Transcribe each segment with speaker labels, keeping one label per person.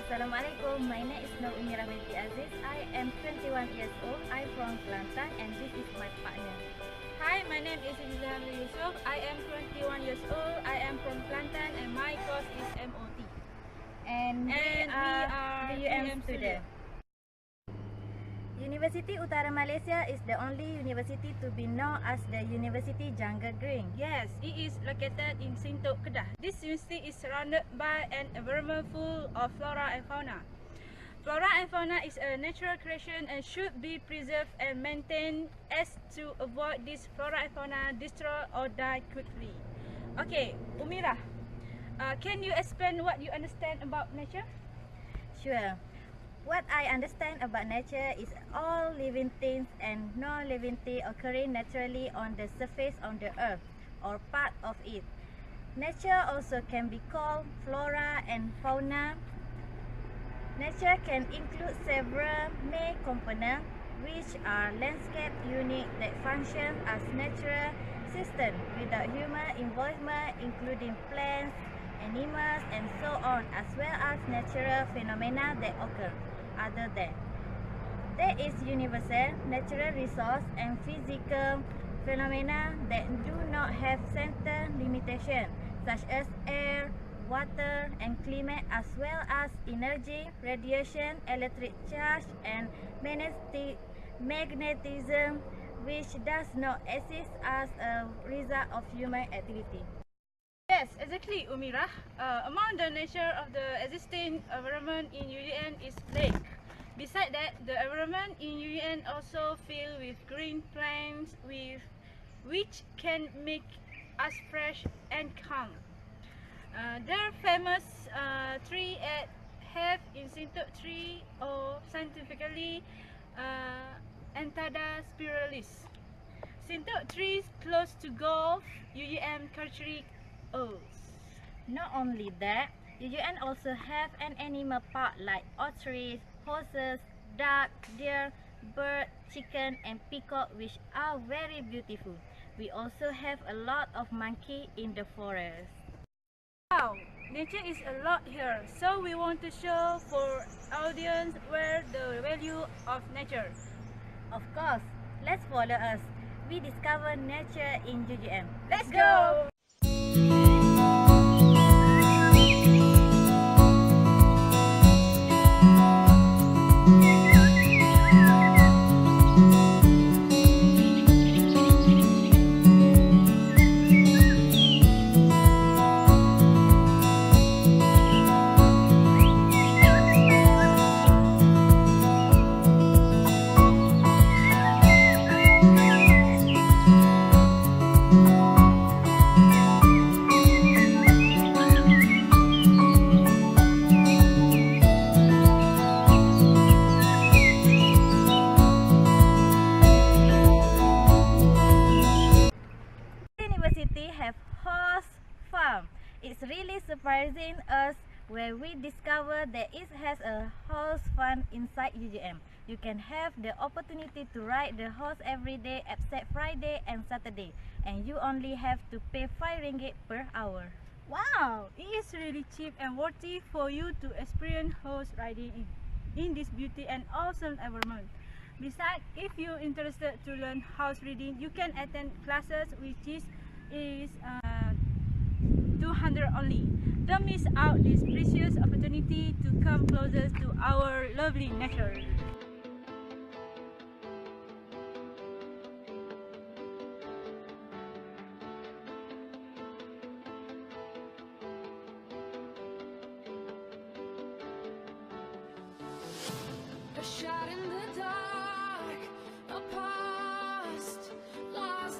Speaker 1: Assalamualaikum, my name is Nur Umira binti Aziz. I am 21 years old. I'm from Kelantan and this is my partner.
Speaker 2: Hi, my name is Izam Yusuf. I am 21 years old. I am from Kelantan and my course is MOT.
Speaker 1: And we are UM students. University Utara Malaysia is the only university to be known as the University Jungle Green.
Speaker 2: Yes, it is located in Sintok, Kedah. This university is surrounded by an environment full of flora and fauna. Flora and fauna is a natural creation and should be preserved and maintained as to avoid this flora and fauna destroy or die quickly. Okay, Umira, can you explain what you understand about nature?
Speaker 1: Sure. What I understand about nature is all living things and non-living things occurring naturally on the surface of the earth or part of it. Nature also can be called flora and fauna. Nature can include several main components which are landscape units that function as natural systems without human involvement, including plants, animals and so on, as well as natural phenomena that occur. Other than there is universal natural resource and physical phenomena that do not have center limitation, such as air, water and climate, as well as energy, radiation, electric charge and magnetism, which does not exist as a result of human activity.
Speaker 2: Yes, exactly, Umira. Among the nature of the existing environment in UUN is lake. Besides that, the environment in UUN also filled with green plants, which can make us fresh and calm. There are famous tree at have in Sintok tree or scientifically Entada spiralis. Sintok trees close to Gulf UUM Culture.
Speaker 1: Not only that, UUN also have an animal park like ostriches, horses, duck, deer, bird, chicken and peacock, which are very beautiful. We also have a lot of monkey in the forest.
Speaker 2: Wow, nature is a lot here, so we want to show for audience where the value of nature.
Speaker 1: Of course, let's follow us. We discover nature in UUM.
Speaker 2: Let's go!
Speaker 1: Have horse farm. It's really surprising us where we discover that it has a horse farm inside UUM. You can have the opportunity to ride the horse every day except Friday and Saturday, and you only have to pay 5 ringgit per hour.
Speaker 2: Wow, it is really cheap and worthy for you to experience horse riding in this beauty and awesome environment. Besides, if you're interested to learn horse riding, you can attend classes which is 200 only. Don't miss out this precious opportunity to come closer to our lovely nature.
Speaker 3: A shot in the dark, a past lost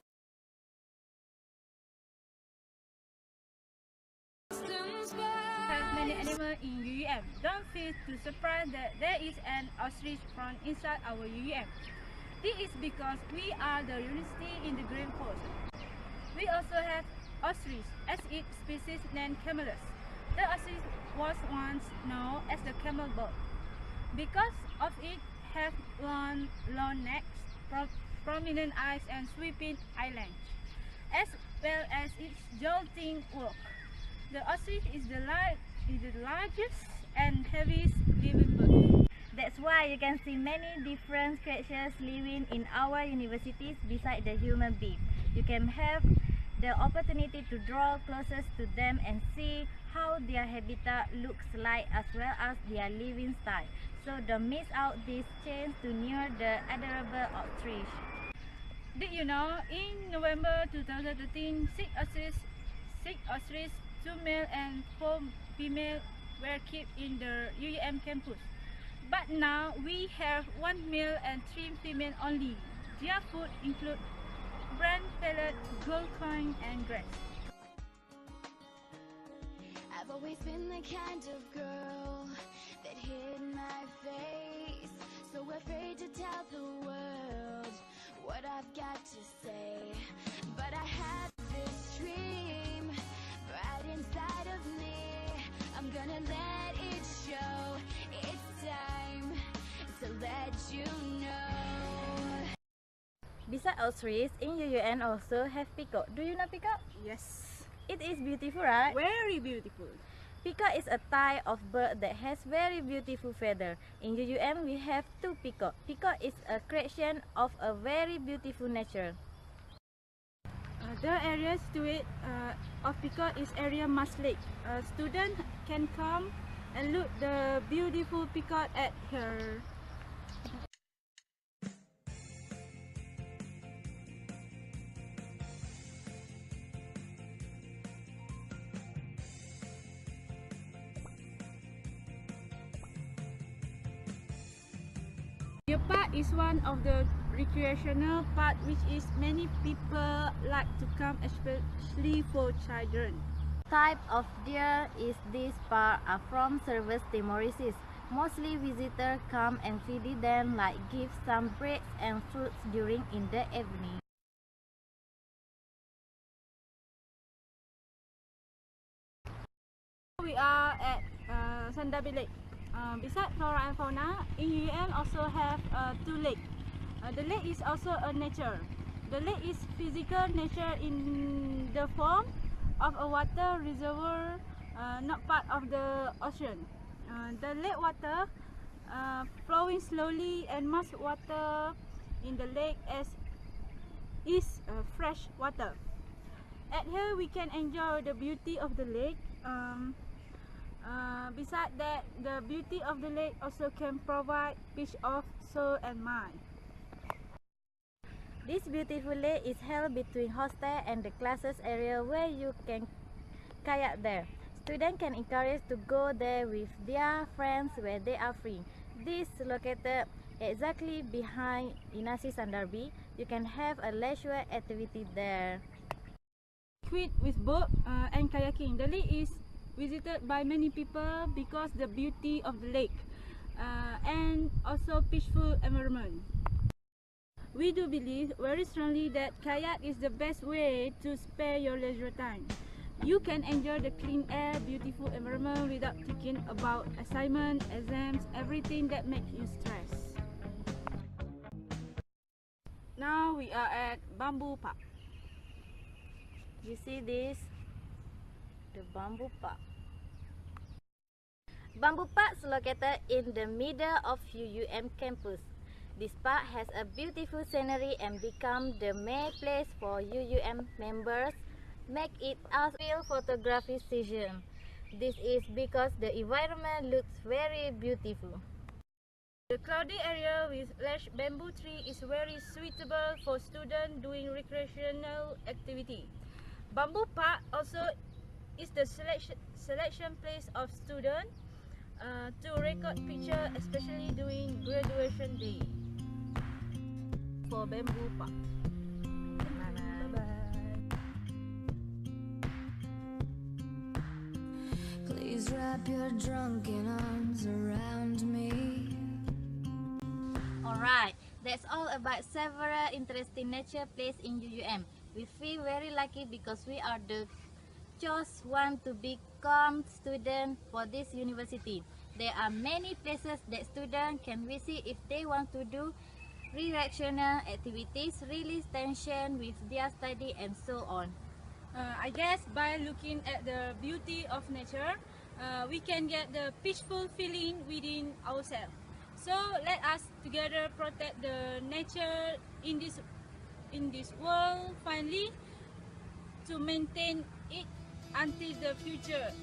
Speaker 3: in space.
Speaker 2: Have many animals in UUM. Don't feel too surprised that there is an ostrich from inside our UUM. This is because we are the university in the Green Coast. We also have ostrich as its species named camelus. The ostrich was once known as the camel bird because of it have long necks, prominent eyes and sweeping eyelash, as well as its jolting walk. The ostrich is the largest and heaviest living bird.
Speaker 1: That's why you can see many different creatures living in our universities beside the human being. You can have the opportunity to draw closest to them and see how their habitat looks like as well as their living style. So don't miss out this chance to near the adorable ostrich.
Speaker 2: Did you know, in November 2013, six ostriches, 2 male and 4 female, were kept in the UUM campus. But now we have 1 male and 3 female only. Their food include bran pellet, gold coin, and grass.
Speaker 3: I've always been the kind of girl that hid my face, so afraid to tell the world what I've got to say. But I have this dream right inside of me. I'm gonna let it show. It's time to let you know.
Speaker 1: Besides ostriches, in UUN also have peacock. Do you know peacock?
Speaker 2: Yes,
Speaker 1: It is beautiful, right?
Speaker 2: very beautiful.
Speaker 1: Peacock is a type of bird that has very beautiful feather. In UUM, we have 2 peacock. Peacock is a creation of a very beautiful nature.
Speaker 2: The areas to it of peacock is area Mas Lake. Students can come and look the beautiful peacock at here. Your park is one of the recreational park which is many people like to come, especially for children.
Speaker 1: Type of deer is this park are from Service Timorensis. Mostly visitors come and feed them like give some bread and fruits during in the evening.
Speaker 2: We are at Sandabi Lake. Besides flora and fauna, in UUM also have 2 lakes. The lake is also a nature. The lake is physical nature in the form of a water reservoir, not part of the ocean. The lake water flowing slowly, and most water in the lake is fresh water. At here we can enjoy the beauty of the lake. Besides that, the beauty of the lake also can provide peace of soul and mind.
Speaker 1: This beautiful lake is held between hostel and the classes area where you can kayak there. Students can encourage to go there with their friends where they are free. This is located exactly behind Inasi Sandarbi. You can have a leisure activity there.
Speaker 2: Equipped with boat and kayaking, the lake is visited by many people because the beauty of the lake and also peaceful environment. We do believe very strongly that kayak is the best way to spare your leisure time. You can enjoy the clean air, beautiful environment without thinking about assignment, exams, everything that makes you stress. Now we are at Bamboo Park.
Speaker 1: You see this? The bamboo park. Bamboo Park is located in the middle of UUM campus. This park has a beautiful scenery and become the main place for UUM members, make it a real photography session. This is because the environment looks very beautiful.
Speaker 2: The cloudy area with large bamboo tree is very suitable for students doing recreational activity. Bamboo Park also is the selection place of students to record pictures, especially during graduation day. For Bamboo Park.
Speaker 3: Please wrap your drunken arms around me.
Speaker 1: Alright, that's all about several interesting nature places in UUM. We feel very lucky because we are the chose one to become student for this university. There are many places that students can visit if they want to do recreational activities, release tension with their study and so on.
Speaker 2: I guess by looking at the beauty of nature, we can get the peaceful feeling within ourselves. So let us together protect the nature in this world finally to maintain it until the future.